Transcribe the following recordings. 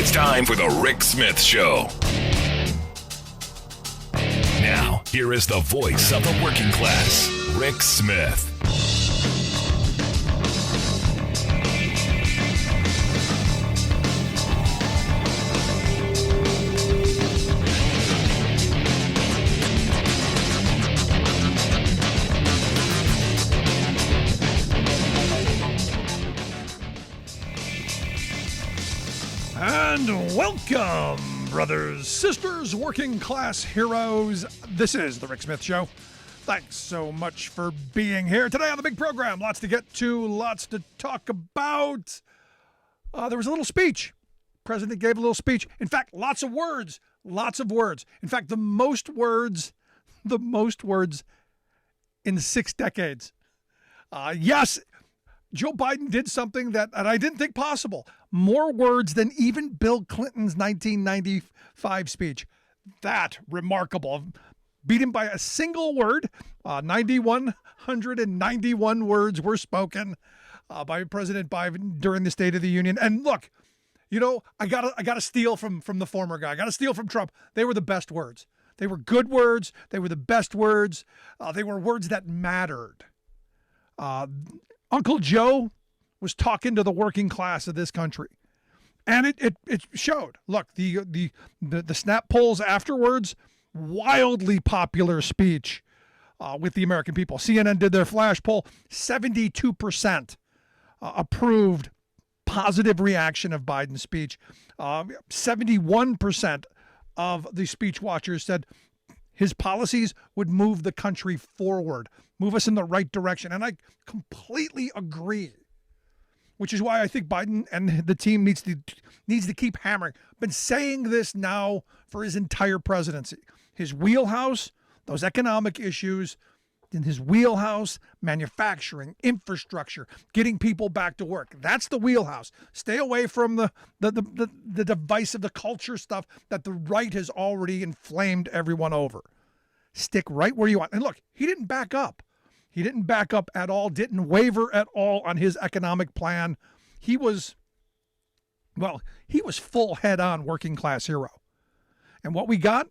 It's time for the Rick Smith Show. Now, here is the voice of the working class, Rick Smith. And welcome, brothers, sisters, working class heroes. This is the Rick Smith Show. Thanks so much for being here today on the big program. Lots to get to, lots to talk about. There was a little speech. President gave a little speech. In fact, lots of words. In fact, the most words in 6 decades. Yes, Joe Biden did something that I didn't think possible. More words than even Bill Clinton's 1995 speech. That remarkable. Beat him by a single word. 9,191 words were spoken by President Biden during the State of the Union. And look, you know, I gotta steal from the former guy. I gotta steal from Trump. They were the best words. They were good words. They were the best words. They were words that mattered. Uncle Joe was talking to the working class of this country, and it showed. Look, the snap polls afterwards, wildly popular speech with the American people. CNN did their flash poll, 72% approved positive reaction of Biden's speech. 71% of the speech watchers said his policies would move the country forward, move us in the right direction. And I completely agree, which is why I think Biden and the team needs to keep hammering. Been saying this now for his entire presidency. His wheelhouse, those economic issues, in his wheelhouse, manufacturing, infrastructure, getting people back to work. That's the wheelhouse. Stay away from the divisive, the culture stuff that the right has already inflamed everyone over. Stick right where you want. And look, he didn't back up. He didn't back up at all, didn't waver at all on his economic plan. He was full head-on working class hero. And what we got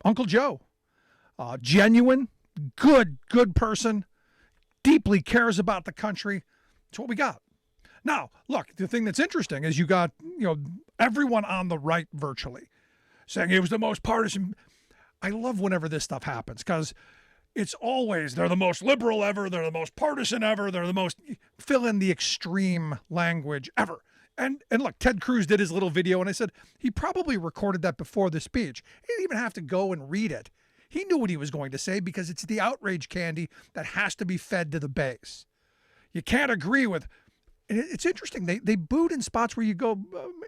Uncle Joe. Genuine, good person, deeply cares about the country. That's what we got. Now, look, the thing that's interesting is you got, everyone on the right virtually saying it was the most partisan. I love whenever this stuff happens because it's always they're the most liberal ever, they're the most partisan ever, they're the most fill in the extreme language ever. And look, Ted Cruz did his little video, and I said he probably recorded that before the speech. He didn't even have to go and read it. He knew what he was going to say because it's the outrage candy that has to be fed to the base. You can't agree with. It's interesting. They booed in spots where you go,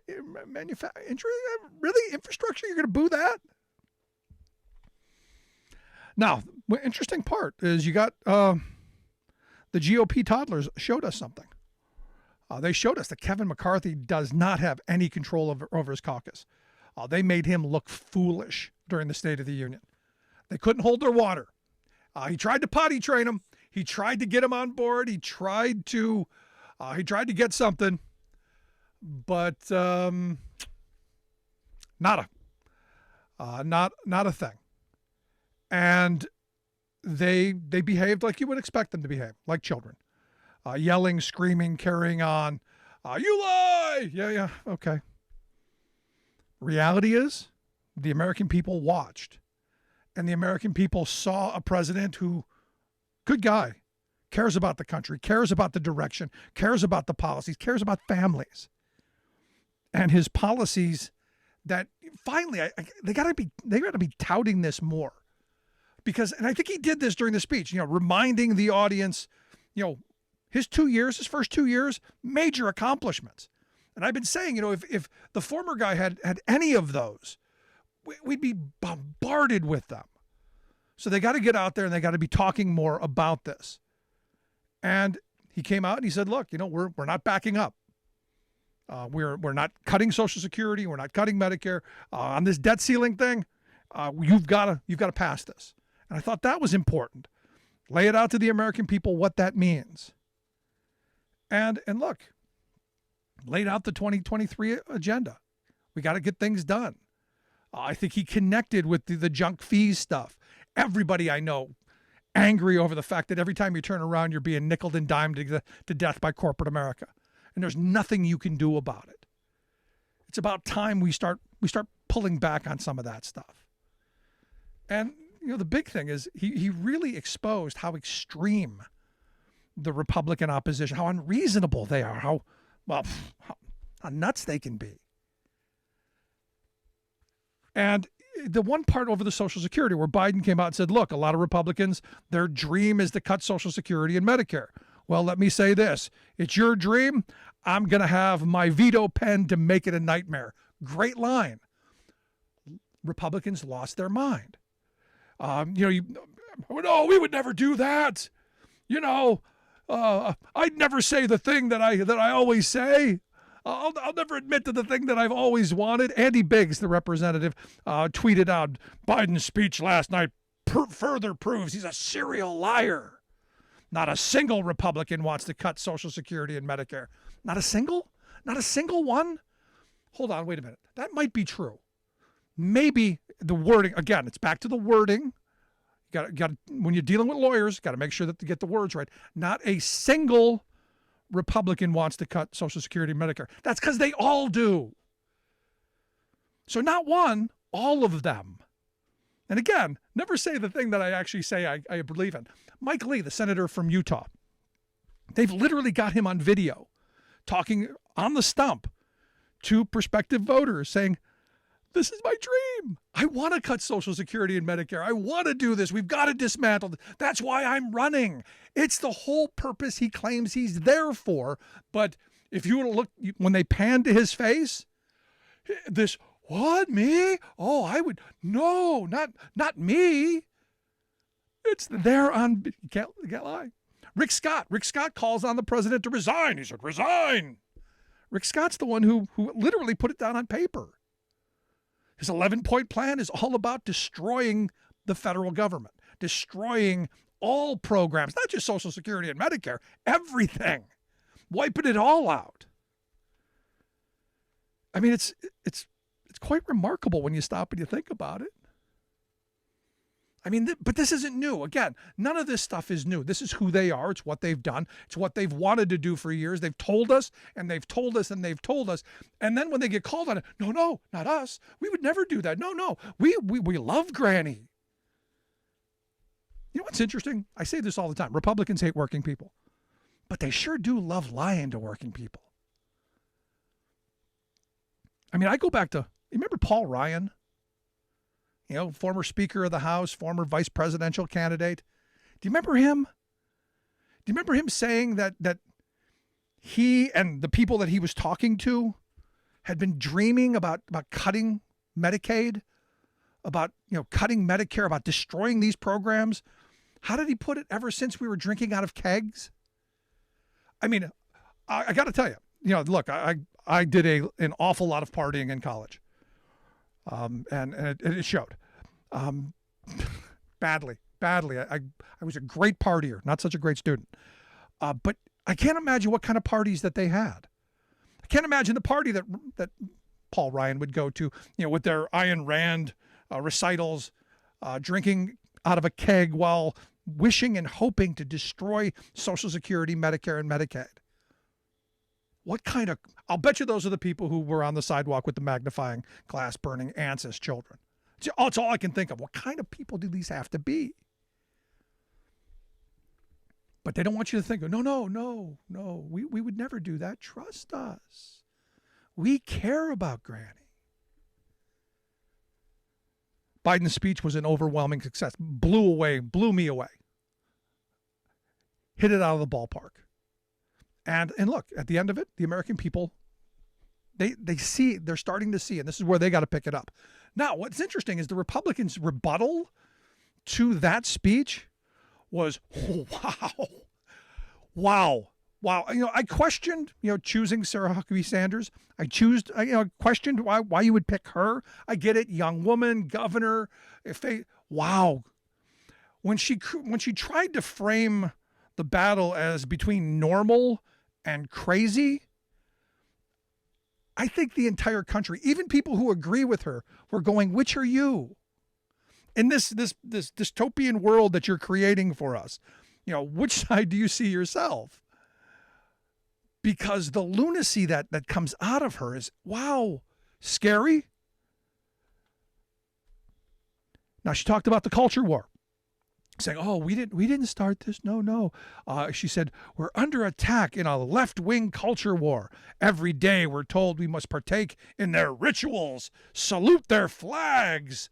really? Infrastructure? You're going to boo that? Now, the interesting part is you got the GOP toddlers showed us something. They showed us that Kevin McCarthy does not have any control over his caucus. They made him look foolish during the State of the Union. They couldn't hold their water. He tried to potty train him. He tried to get him on board. He tried to get something, but not a thing. And they behaved like you would expect them to behave, like children, yelling, screaming, carrying on. You lie! Yeah, okay. Reality is, the American people watched. And the American people saw a president who, good guy, cares about the country, cares about the direction, cares about the policies, cares about families. And his policies that finally, they got to be touting this more. Because, and I think he did this during the speech, reminding the audience, his first 2 years, major accomplishments. And I've been saying, if the former guy had any of those, we'd be bombarded with them. So they got to get out there and they got to be talking more about this. And he came out and he said, look, we're not backing up. We're not cutting Social Security. We're not cutting Medicare. On this debt ceiling thing, you've got to pass this. And I thought that was important. Lay it out to the American people what that means. And look, laid out the 2023 agenda. We got to get things done. I think he connected with the junk fees stuff. Everybody I know angry over the fact that every time you turn around, you're being nickeled and dimed to death by corporate America. And there's nothing you can do about it. It's about time we start pulling back on some of that stuff. And, the big thing is he really exposed how extreme the Republican opposition, how unreasonable they are, how nuts they can be. And the one part over the Social Security where Biden came out and said, look, a lot of Republicans, their dream is to cut Social Security and Medicare. Well, let me say this. It's your dream. I'm going to have my veto pen to make it a nightmare. Great line. Republicans lost their mind. We would never do that. I'd never say the thing that I always say. I'll never admit to the thing that I've always wanted. Andy Biggs, the representative, tweeted out, Biden's speech last night further proves he's a serial liar. Not a single Republican wants to cut Social Security and Medicare. Not a single? Not a single one? Hold on, wait a minute. That might be true. Maybe the wording, again, it's back to the wording. You got when you're dealing with lawyers, got to make sure that to get the words right. Not a single Republican wants to cut Social Security and Medicare. That's because they all do. So not one, all of them. And again, never say the thing that I actually say I believe in. Mike Lee, the senator from Utah, they've literally got him on video talking on the stump to prospective voters saying, this is my dream. I want to cut Social Security and Medicare. I want to do this. We've got to dismantle. That's why I'm running. It's the whole purpose he claims he's there for. But if you were to look, when they pan to his face, this, what, me? Oh, I would, no, not me. It's there on, you can't lie. Rick Scott calls on the president to resign. He said, resign. Rick Scott's the one who literally put it down on paper. His 11-point plan is all about destroying the federal government, destroying all programs, not just Social Security and Medicare, everything, wiping it all out. I mean, it's quite remarkable when you stop and you think about it. I mean, but this isn't new. Again, none of this stuff is new. This is who they are. It's what they've done. It's what they've wanted to do for years. They've told us, and they've told us, and they've told us. And then when they get called on it, no, not us. We would never do that. No. We love Granny. You know what's interesting? I say this all the time. Republicans hate working people. But they sure do love lying to working people. I mean, I go back to, you remember Paul Ryan? Former Speaker of the House, former vice presidential candidate. Do you remember him? Do you remember him saying that he and the people that he was talking to had been dreaming about cutting Medicaid, about cutting Medicare, about destroying these programs? How did he put it? Ever since we were drinking out of kegs? I mean, I got to tell you, look, I did an awful lot of partying in college. And it showed. Badly. I was a great partier, not such a great student. But I can't imagine what kind of parties that they had. I can't imagine the party that Paul Ryan would go to, with their Ayn Rand recitals, drinking out of a keg while wishing and hoping to destroy Social Security, Medicare, and Medicaid. I'll bet you those are the people who were on the sidewalk with the magnifying glass burning ants as children. It's all I can think of. What kind of people do these have to be? But they don't want you to think, no. We would never do that. Trust us. We care about Granny. Biden's speech was an overwhelming success. Blew me away. Hit it out of the ballpark. And look, at the end of it, the American people, they're starting to see, and this is where they got to pick it up. Now, what's interesting is the Republicans' rebuttal to that speech was, wow. I questioned, choosing Sarah Huckabee Sanders. I questioned why you would pick her. I get it, young woman, governor. Wow. When she tried to frame the battle as between normal and crazy, I think the entire country, even people who agree with her, were going, which are you? In this dystopian world that you're creating for us, which side do you see yourself? Because the lunacy that comes out of her is, wow, scary. Now, she talked about the culture war, saying, oh, we didn't start this. No. She said, we're under attack in a left-wing culture war. Every day we're told we must partake in their rituals, salute their flags,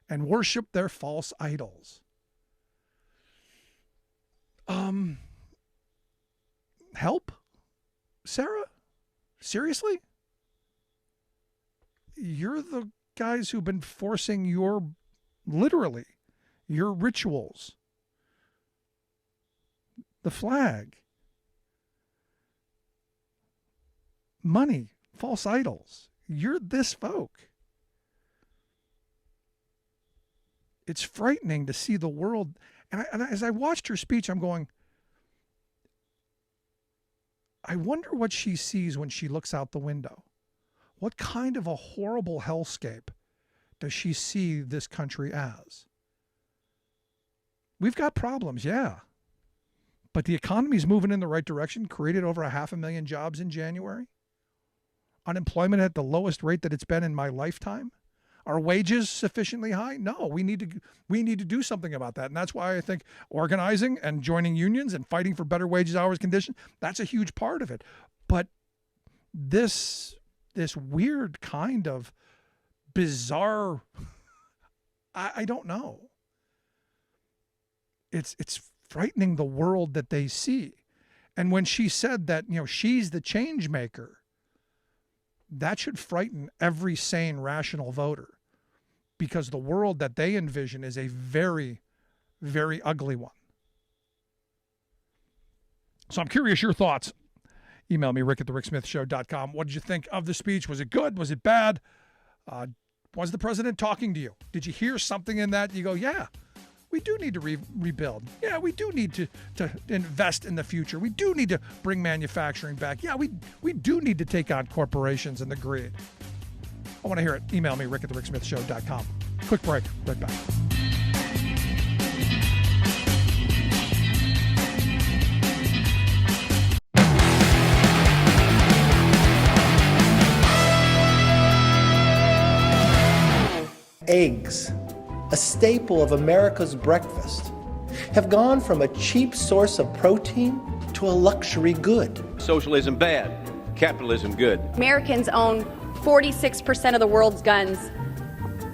and worship their false idols. Help? Sarah? Seriously? You're the guys who've been forcing literally, your rituals, the flag, money, false idols. You're this folk. It's frightening to see the world. And as I watched her speech, I'm going, I wonder what she sees when she looks out the window. What kind of a horrible hellscape does she see this country as? We've got problems, yeah. But the economy's moving in the right direction, created over 500,000 jobs in January. Unemployment at the lowest rate that it's been in my lifetime. Are wages sufficiently high? No, we need to do something about that. And that's why I think organizing and joining unions and fighting for better wages, hours, conditions, that's a huge part of it. But this weird kind of bizarre, I don't know. It's frightening, the world that they see. And when she said that, she's the change maker, that should frighten every sane, rational voter, because the world that they envision is a very, very ugly one. So I'm curious your thoughts. Email me, rick@thericksmithshow.com. What did you think of the speech? Was it good? Was it bad? Was the president talking to you? Did you hear something in that? You go, yeah, we do need to rebuild. Yeah, we do need to invest in the future. We do need to bring manufacturing back. Yeah, we do need to take on corporations and the greed. I want to hear it. Email me, rick@thericksmithshow.com. Quick break. Right back. Eggs, a staple of America's breakfast, have gone from a cheap source of protein to a luxury good. Socialism bad, capitalism good. Americans own 46% of the world's guns.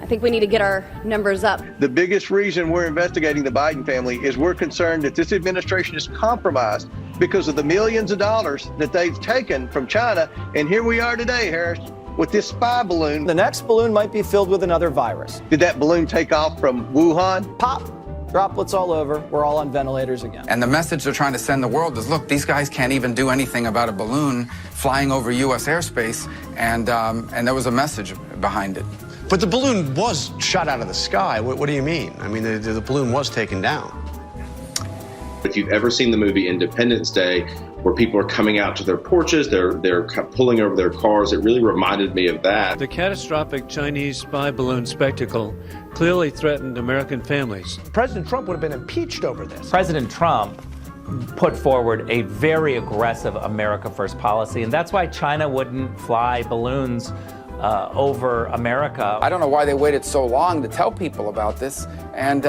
I think we need to get our numbers up. The biggest reason we're investigating the Biden family is we're concerned that this administration is compromised because of the millions of dollars that they've taken from China. And here we are today, Harris, with this spy balloon. The next balloon might be filled with another virus. Did that balloon take off from Wuhan? Pop! Droplets all over. We're all on ventilators again. And the message they're trying to send the world is, look, these guys can't even do anything about a balloon flying over U.S. airspace. And there was a message behind it. But the balloon was shot out of the sky. What do you mean? I mean, the balloon was taken down. If you've ever seen the movie Independence Day, where people are coming out to their porches, they're pulling over their cars, it really reminded me of that. The catastrophic Chinese spy balloon spectacle clearly threatened American families. President Trump would have been impeached over this. President Trump put forward a very aggressive America First policy, and that's why China wouldn't fly balloons over America. I don't know why they waited so long to tell people about this. And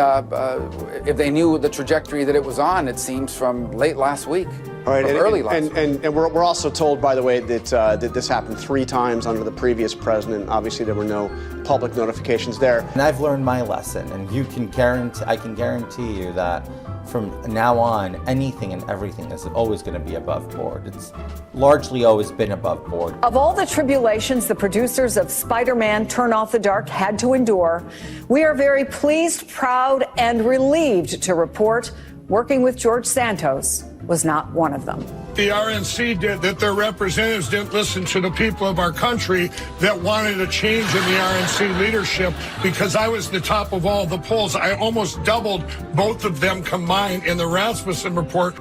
if they knew the trajectory that it was on, it seems from late last week. All right, early last week. And we're also told, by the way, that this happened 3 times under the previous president. Obviously, there were no public notifications there. And I've learned my lesson, and I can guarantee you that from now on, anything and everything is always going to be above board. It's largely always been above board. Of all the tribulations the producers of Spider-Man Turn Off the Dark had to endure, we are very pleased, proud, and relieved to report working with George Santos was not one of them. The RNC did that. Their representatives didn't listen to the people of our country that wanted a change in the RNC leadership, because I was the top of all the polls. I almost doubled both of them combined in the Rasmussen report.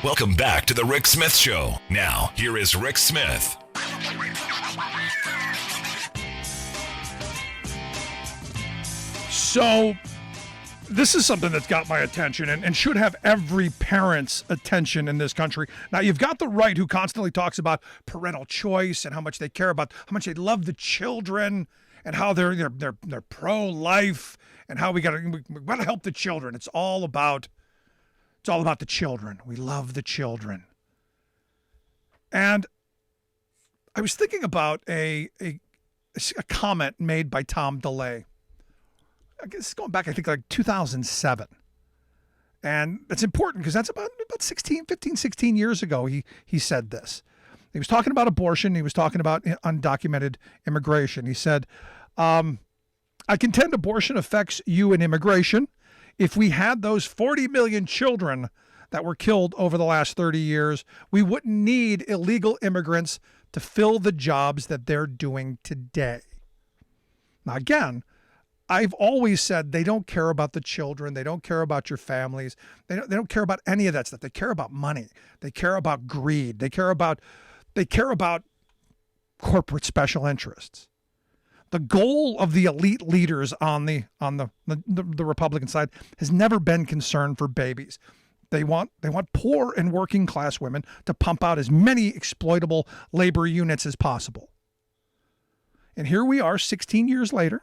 Welcome back to the Rick Smith Show. Now, here is Rick Smith. So, this is something that's got my attention and should have every parent's attention in this country. Now, you've got the right who constantly talks about parental choice and how much they care about, how much they love the children and how they're pro-life and how we got to help the children. It's all about the children. We love the children. And I was thinking about a comment made by Tom DeLay. I guess going back, I think like 2007. And it's important because that's about 16 years ago he said this. He was talking about abortion. He was talking about undocumented immigration. He said, I contend abortion affects you in immigration. If we had those 40 million children that were killed over the last 30 years, we wouldn't need illegal immigrants to fill the jobs that they're doing today. Now, again, I've always said they don't care about the children. They don't care about your families. They don't care about any of that stuff. They care about money. They care about greed. They care about corporate special interests. The goal of the elite leaders on the Republican side has never been concern for babies. They want poor and working class women to pump out as many exploitable labor units as possible. And here we are 16 years later,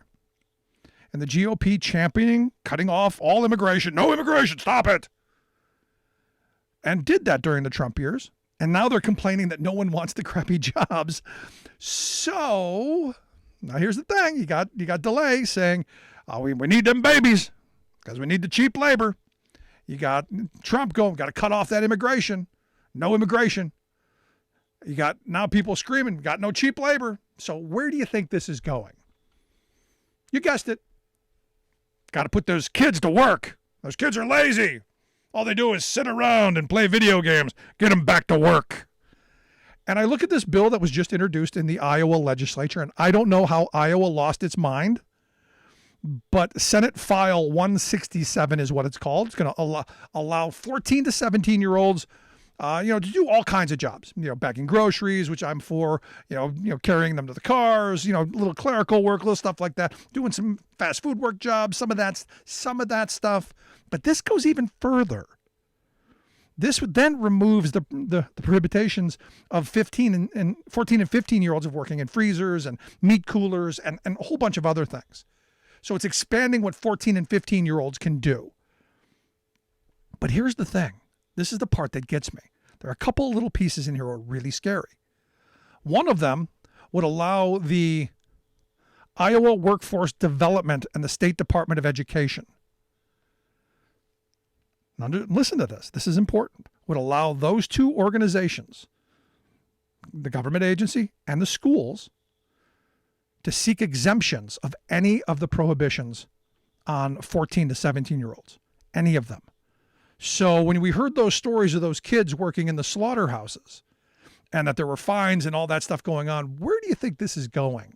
and the GOP championing cutting off all immigration. No immigration, stop it. And did that during the Trump years. And now they're complaining that no one wants the crappy jobs. So now here's the thing. You got DeLay saying, we need them babies because we need the cheap labor. You got Trump going, got to cut off that immigration. No immigration. You got now people screaming, got no cheap labor. So where do you think this is going? You guessed it. Got to put those kids to work. Those kids are lazy. All they do is sit around and play video games. Get them back to work. And I look at this bill that was just introduced in the Iowa legislature, and I don't know how Iowa lost its mind, but Senate File 167 is what it's called. It's going to allow 14 to 17-year-olds to do all kinds of jobs, bagging groceries, which I'm for, carrying them to the cars, little clerical work, little stuff like that, doing some fast food work jobs, some of that stuff. But this goes even further. This then removes the prohibitions of 14 and 15-year-olds of working in freezers and meat coolers and a whole bunch of other things. So it's expanding what 14 and 15-year-olds can do. But here's the thing. This is the part that gets me. There are a couple of little pieces in here that are really scary. One of them would allow the Iowa Workforce Development and the State Department of Education. Now, listen to this. This is important. Would allow those two organizations, the government agency and the schools, to seek exemptions of any of the prohibitions on 14 to 17-year-olds. Any of them. So when we heard those stories of those kids working in the slaughterhouses and that there were fines and all that stuff going on, where do you think this is going?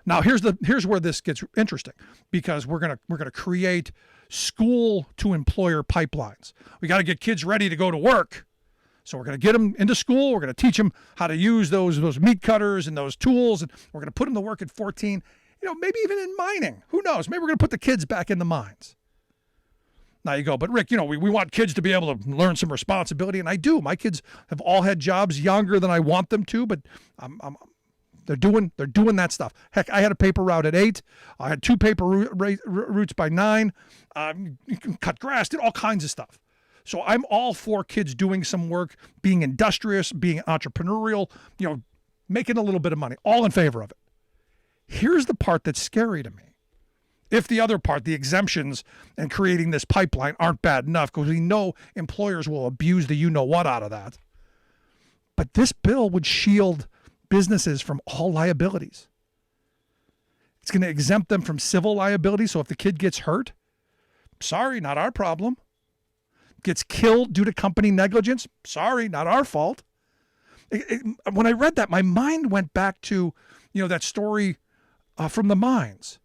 Now, here's where this gets interesting, because we're gonna create school to employer pipelines. We got to get kids ready to go to work. So we're going to get them into school. We're going to teach them how to use those meat cutters and those tools, and we're going to put them to work at 14. Maybe even in mining. Who knows? Maybe we're going to put the kids back in the mines. Now you go, but Rick, we want kids to be able to learn some responsibility, and I do. My kids have all had jobs younger than I want them to, but they're doing that stuff. Heck, I had a paper route at 8. I had 2 paper routes by 9. You can cut grass, did all kinds of stuff. So I'm all for kids doing some work, being industrious, being entrepreneurial, making a little bit of money. All in favor of it. Here's the part that's scary to me. If the other part, the exemptions and creating this pipeline, aren't bad enough, because we know employers will abuse the you-know-what out of that. But this bill would shield businesses from all liabilities. It's going to exempt them from civil liability. So if the kid gets hurt, sorry, not our problem. Gets killed due to company negligence, sorry, not our fault. When I read that, my mind went back to, that story from the mines.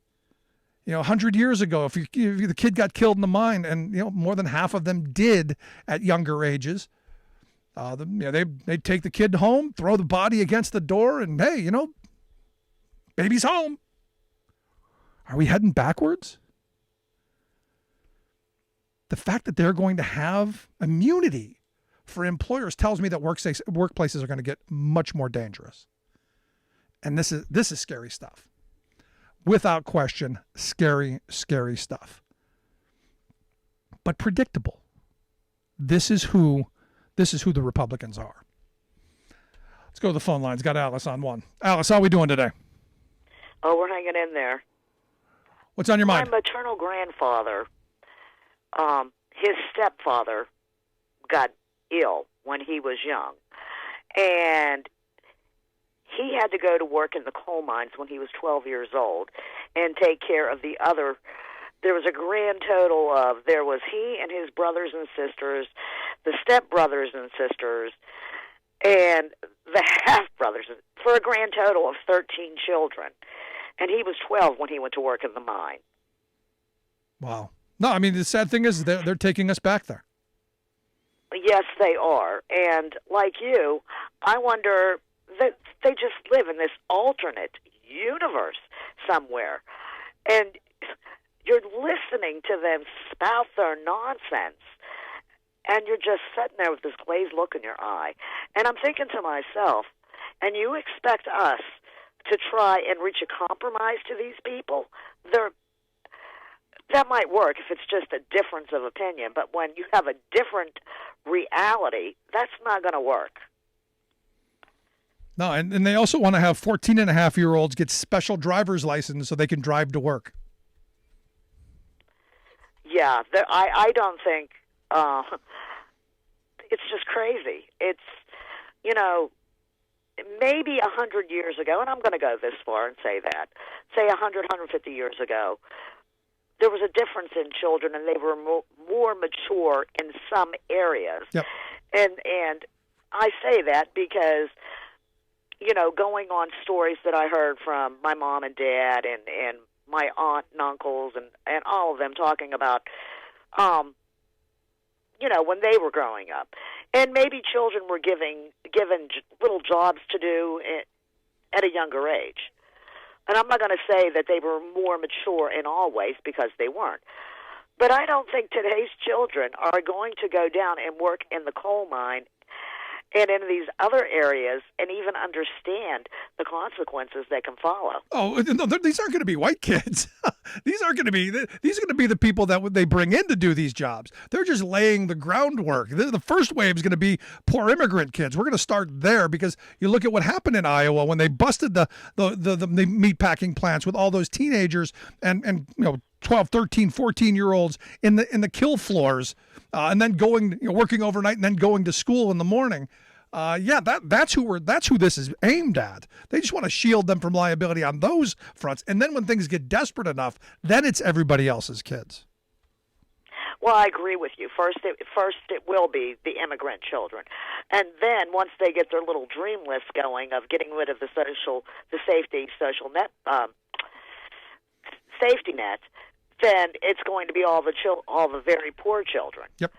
100 years ago, if the kid got killed in the mine, and more than half of them did at younger ages, They take the kid home, throw the body against the door, and hey, baby's home. Are we heading backwards? The fact that they're going to have immunity for employers tells me that workplaces are going to get much more dangerous. And this is scary stuff. Without question, scary, scary stuff. But predictable. This is who the Republicans are. Let's go to the phone lines. Got Alice on one. Alice, how are we doing today? Oh, we're hanging in there. What's on your mind? My maternal grandfather, his stepfather got ill when he was young. And he had to go to work in the coal mines when he was 12 years old and take care of the other. There was a grand total of, there was he and his brothers and sisters, the stepbrothers and sisters, and the half-brothers, for a grand total of 13 children. And he was 12 when he went to work in the mine. Wow. No, I mean, the sad thing is they're taking us back there. Yes, they are. And like you, I wonder that they just live in this alternate universe somewhere. And you're listening to them spout their nonsense, and you're just sitting there with this glazed look in your eye. And I'm thinking to myself, and you expect us to try and reach a compromise to these people? That might work if it's just a difference of opinion, but when you have a different reality, that's not going to work. No, and they also want to have 14-and-a-half-year-olds get special driver's license so they can drive to work. Yeah, I don't think it's just crazy. It's, maybe 100 years ago, and I'm going to go this far and say that, say 100, 150 years ago, there was a difference in children, and they were more mature in some areas. Yep. And I say that because, going on stories that I heard from my mom and dad and my aunt and uncles and all of them talking about, when they were growing up. And maybe children were given little jobs to do at a younger age. And I'm not going to say that they were more mature in all ways, because they weren't. But I don't think today's children are going to go down and work in the coal mine and in these other areas and even understand the consequences that can follow. Oh, no, these aren't going to be white kids. These are going to be the people that they bring in to do these jobs. They're just laying the groundwork. The first wave is going to be poor immigrant kids. We're going to start there, because you look at what happened in Iowa when they busted the meat packing plants with all those teenagers and 12, 13, 14-year-olds in the kill floors, and then working overnight and then going to school in the morning. That's who this is aimed at. They just want to shield them from liability on those fronts. And then when things get desperate enough, then it's everybody else's kids. Well, I agree with you. First it will be the immigrant children. And then once they get their little dream list going of getting rid of the safety net, then it's going to be all the very poor children. Yep.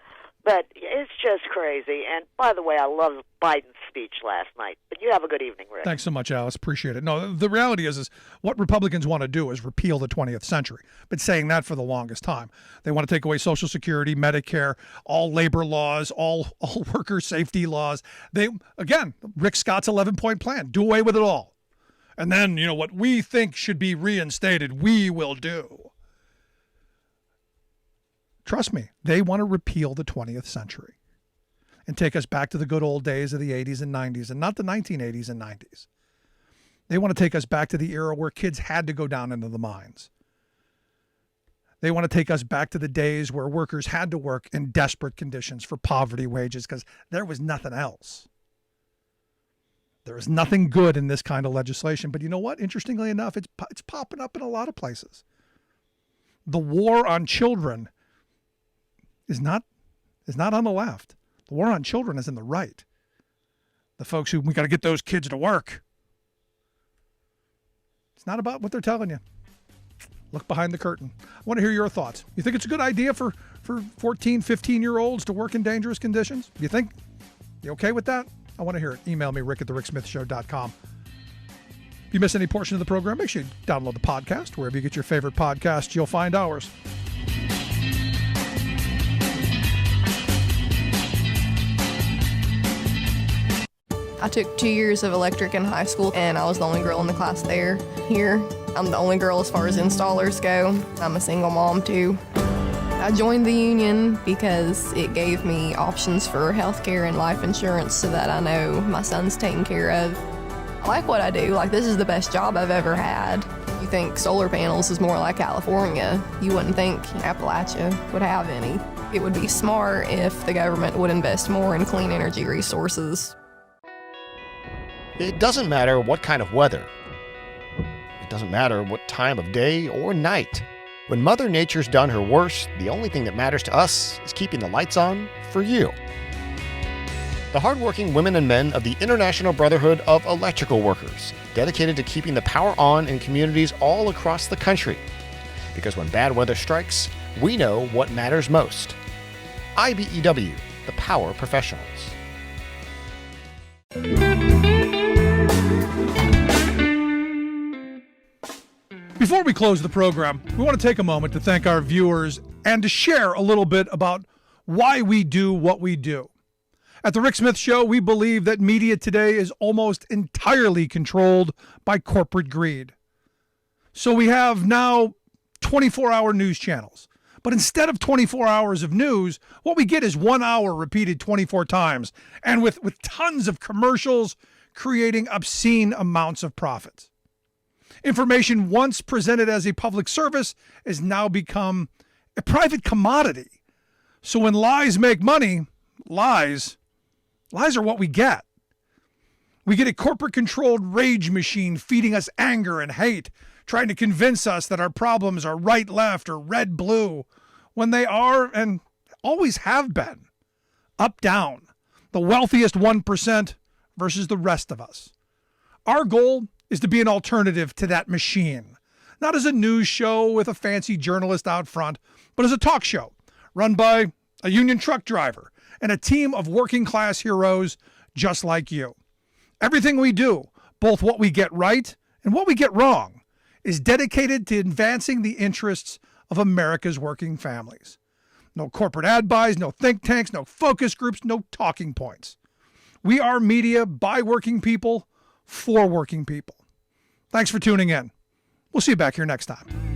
But it's just crazy. And by the way, I love Biden's speech last night. But you have a good evening, Rick. Thanks so much, Alice. Appreciate it. No, the reality is what Republicans want to do is repeal the 20th century. Been saying that for the longest time. They want to take away Social Security, Medicare, all labor laws, all worker safety laws. Rick Scott's 11-point plan, do away with it all. And then, what we think should be reinstated, we will do. Trust me, they want to repeal the 20th century and take us back to the good old days of the 80s and 90s, and not the 1980s and 90s. They want to take us back to the era where kids had to go down into the mines. They want to take us back to the days where workers had to work in desperate conditions for poverty wages because there was nothing else. There is nothing good in this kind of legislation. But you know what? Interestingly enough, it's popping up in a lot of places. The war on children is not on the left. The war on children is in the right. The folks who, we got to get those kids to work. It's not about what they're telling you. Look behind the curtain. I want to hear your thoughts. You think it's a good idea for 14, 15-year-olds to work in dangerous conditions? You think You okay with that? I want to hear it. Email me, rick@thericksmithshow.com. If you miss any portion of the program, make sure you download the podcast. Wherever you get your favorite podcast, you'll find ours. I took 2 years of electric in high school, and I was the only girl in the class there. Here, I'm the only girl as far as installers go. I'm a single mom, too. I joined the union because it gave me options for health care and life insurance so that I know my son's taken care of. I like what I do. Like, this is the best job I've ever had. You think solar panels is more like California. You wouldn't think Appalachia would have any. It would be smart if the government would invest more in clean energy resources. It doesn't matter what kind of weather. It doesn't matter what time of day or night. When Mother Nature's done her worst, the only thing that matters to us is keeping the lights on for you. The hardworking women and men of the International Brotherhood of Electrical Workers, dedicated to keeping the power on in communities all across the country. Because when bad weather strikes, we know what matters most. IBEW, the power professionals. Before we close the program, we want to take a moment to thank our viewers and to share a little bit about why we do what we do. At The Rick Smith Show, we believe that media today is almost entirely controlled by corporate greed. So we have now 24-hour news channels. But instead of 24 hours of news, what we get is 1 hour repeated 24 times, and with tons of commercials creating obscene amounts of profits. Information once presented as a public service has now become a private commodity. So when lies make money, lies are what we get. We get a corporate-controlled rage machine feeding us anger and hate, trying to convince us that our problems are right, left, or red, blue, when they are and always have been up, down, the wealthiest 1% versus the rest of us. Our goal is to be an alternative to that machine, not as a news show with a fancy journalist out front, but as a talk show run by a union truck driver and a team of working-class heroes just like you. Everything we do, both what we get right and what we get wrong, is dedicated to advancing the interests of America's working families. No corporate ad buys, no think tanks, no focus groups, no talking points. We are media by working people, for working people. Thanks for tuning in. We'll see you back here next time.